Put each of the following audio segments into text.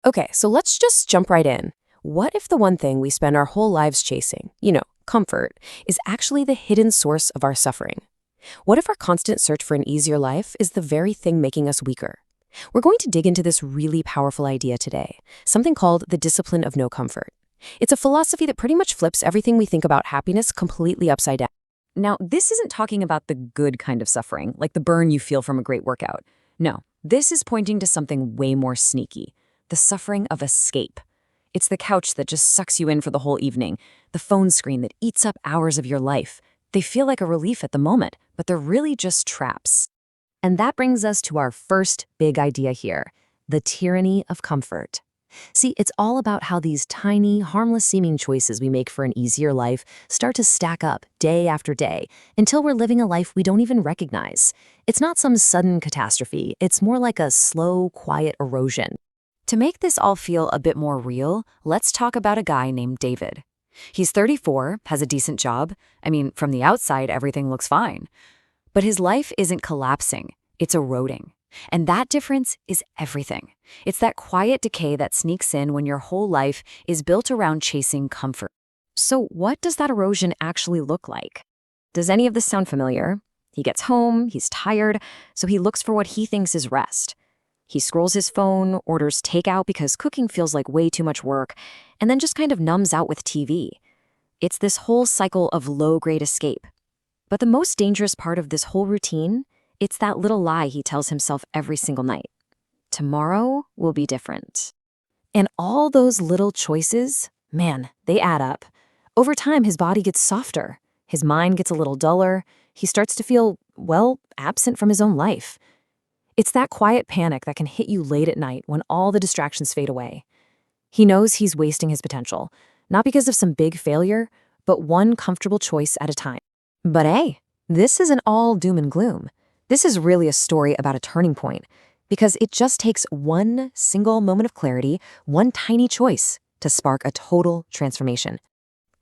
Okay, so let's just jump right in. What if the one thing we spend our whole lives chasing, comfort, is actually the hidden source of our suffering? What if our constant search for an easier life is the very thing making us weaker? We're going to dig into this really powerful idea today, something called the discipline of no comfort. It's a philosophy that pretty much flips everything we think about happiness completely upside down. Now, this isn't talking about the good kind of suffering, like the burn you feel from a great workout. No, this is pointing to something way more sneaky, the suffering of escape. It's the couch that just sucks you in for the whole evening, the phone screen that eats up hours of your life. They feel like a relief at the moment, but they're really just traps. And that brings us to our first big idea here, the tyranny of comfort. See, it's all about how these tiny, harmless-seeming choices we make for an easier life start to stack up day after day until we're living a life we don't even recognize. It's not some sudden catastrophe. It's more like a slow, quiet erosion. To make this all feel a bit more real, let's talk about a guy named David. He's 34, has a decent job. I mean, from the outside, everything looks fine. But his life isn't collapsing. It's eroding. And that difference is everything. It's that quiet decay that sneaks in when your whole life is built around chasing comfort. So what does that erosion actually look like? Does any of this sound familiar? He gets home, he's tired, so he looks for what he thinks is rest. He scrolls his phone, orders takeout because cooking feels like way too much work, and then just kind of numbs out with TV. It's this whole cycle of low-grade escape. But the most dangerous part of this whole routine, it's that little lie he tells himself every single night. Tomorrow will be different. And all those little choices, man, they add up. Over time, his body gets softer. His mind gets a little duller. He starts to feel, well, absent from his own life. It's that quiet panic that can hit you late at night when all the distractions fade away. He knows he's wasting his potential, not because of some big failure, but one comfortable choice at a time. But hey, this isn't all doom and gloom. This is really a story about a turning point, because it just takes one single moment of clarity, one tiny choice, to spark a total transformation.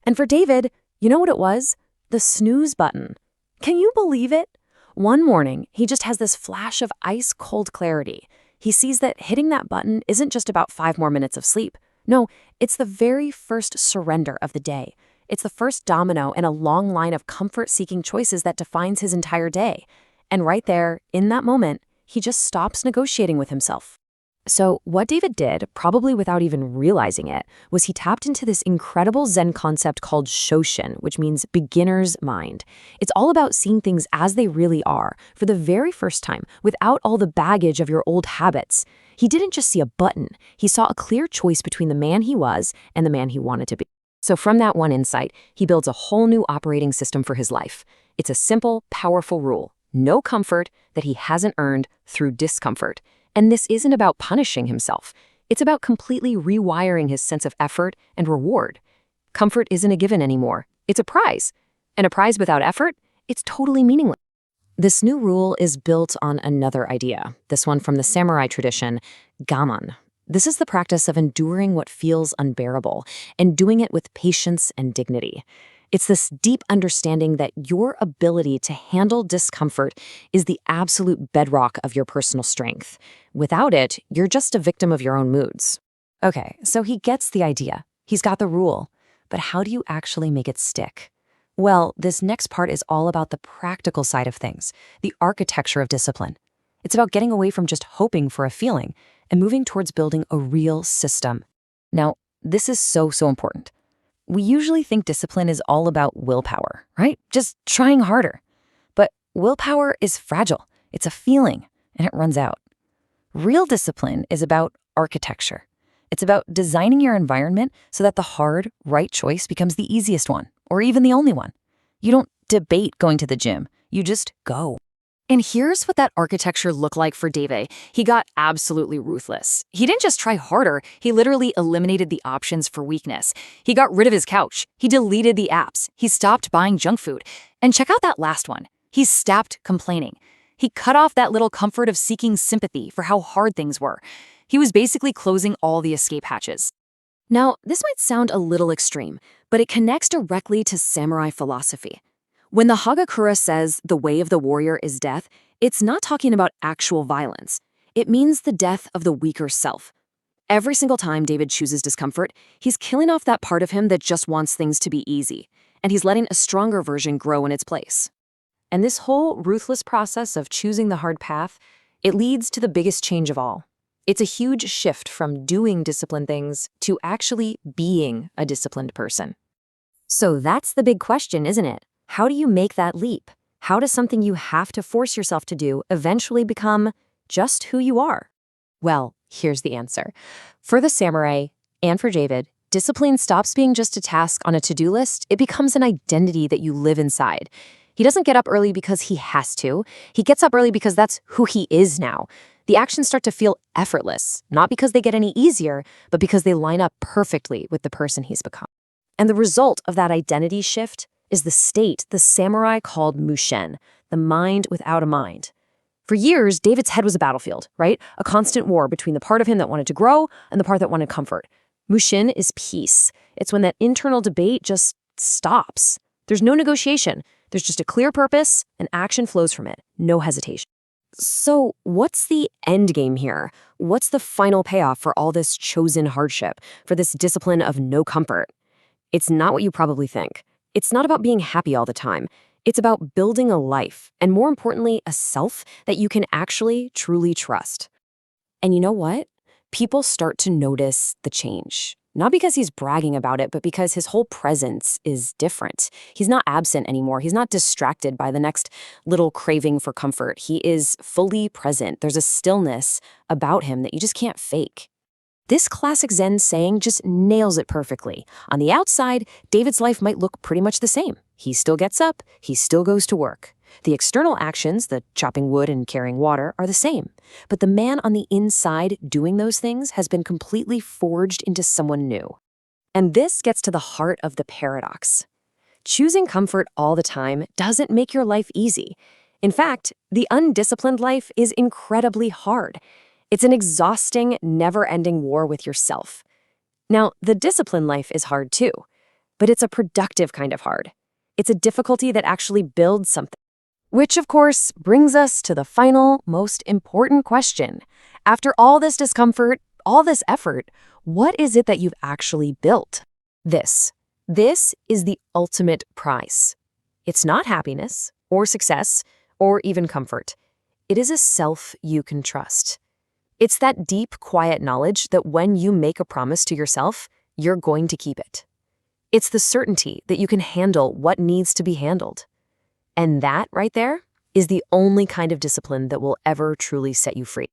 And for David, you know what it was? The snooze button. Can you believe it? One morning, he just has this flash of ice-cold clarity. He sees that hitting that button isn't just about 5 more minutes of sleep. No, it's the very first surrender of the day. It's the first domino in a long line of comfort-seeking choices that defines his entire day. And right there, in that moment, he just stops negotiating with himself. So what David did, probably without even realizing it, was he tapped into this incredible Zen concept called Shoshin, which means beginner's mind. It's all about seeing things as they really are, for the very first time, without all the baggage of your old habits. He didn't just see a button, he saw a clear choice between the man he was and the man he wanted to be. So from that one insight, he builds a whole new operating system for his life. It's a simple, powerful rule. No comfort that he hasn't earned through discomfort. And this isn't about punishing himself. It's about completely rewiring his sense of effort and reward. Comfort isn't a given anymore. It's a prize. And a prize without effort, it's totally meaningless. This new rule is built on another idea, this one from the samurai tradition, gaman. This is the practice of enduring what feels unbearable and doing it with patience and dignity. It's this deep understanding that your ability to handle discomfort is the absolute bedrock of your personal strength. Without it, you're just a victim of your own moods. Okay, so he gets the idea. He's got the rule. But how do you actually make it stick? Well, this next part is all about the practical side of things, the architecture of discipline. It's about getting away from just hoping for a feeling and moving towards building a real system. Now, this is so important. We usually think discipline is all about willpower, right? Just trying harder. But willpower is fragile. It's a feeling, and it runs out. Real discipline is about architecture. It's about designing your environment so that the hard, right choice becomes the easiest one, or even the only one. You don't debate going to the gym. You just go. And here's what that architecture looked like for David. He got absolutely ruthless. He didn't just try harder, he literally eliminated the options for weakness. He got rid of his couch. He deleted the apps. He stopped buying junk food. And check out that last one. He stopped complaining. He cut off that little comfort of seeking sympathy for how hard things were. He was basically closing all the escape hatches. Now, this might sound a little extreme, but it connects directly to samurai philosophy. When the Hagakure says the way of the warrior is death, it's not talking about actual violence. It means the death of the weaker self. Every single time David chooses discomfort, he's killing off that part of him that just wants things to be easy, and he's letting a stronger version grow in its place. And this whole ruthless process of choosing the hard path, it leads to the biggest change of all. It's a huge shift from doing disciplined things to actually being a disciplined person. So that's the big question, isn't it? How do you make that leap? How does something you have to force yourself to do eventually become just who you are? Well, here's the answer. For the samurai and for David, discipline stops being just a task on a to-do list. It becomes an identity that you live inside. He doesn't get up early because he has to. He gets up early because that's who he is now. The actions start to feel effortless, not because they get any easier, but because they line up perfectly with the person he's become. And the result of that identity shift is the state the samurai called mushen, the mind without a mind. For years, David's head was a battlefield, right? A constant war between the part of him that wanted to grow and the part that wanted comfort. Mushin is peace. It's when that internal debate just stops. There's no negotiation. There's just a clear purpose, and action flows from it. No hesitation. So what's the end game here? What's the final payoff for all this chosen hardship, for this discipline of no comfort? It's not what you probably think. It's not about being happy all the time. It's about building a life, and more importantly, a self that you can actually truly trust. And you know what? People start to notice the change. Not because he's bragging about it, but because his whole presence is different. He's not absent anymore. He's not distracted by the next little craving for comfort. He is fully present. There's a stillness about him that you just can't fake. This classic Zen saying just nails it perfectly. On the outside, David's life might look pretty much the same. He still gets up, he still goes to work. The external actions, the chopping wood and carrying water, are the same. But the man on the inside doing those things has been completely forged into someone new. And this gets to the heart of the paradox. Choosing comfort all the time doesn't make your life easy. In fact, the undisciplined life is incredibly hard. It's an exhausting, never-ending war with yourself. Now, the disciplined life is hard too, but it's a productive kind of hard. It's a difficulty that actually builds something. Which, of course, brings us to the final, most important question. After all this discomfort, all this effort, what is it that you've actually built? This. This is the ultimate prize. It's not happiness, or success, or even comfort. It is a self you can trust. It's that deep, quiet knowledge that when you make a promise to yourself, you're going to keep it. It's the certainty that you can handle what needs to be handled. And that right there is the only kind of discipline that will ever truly set you free.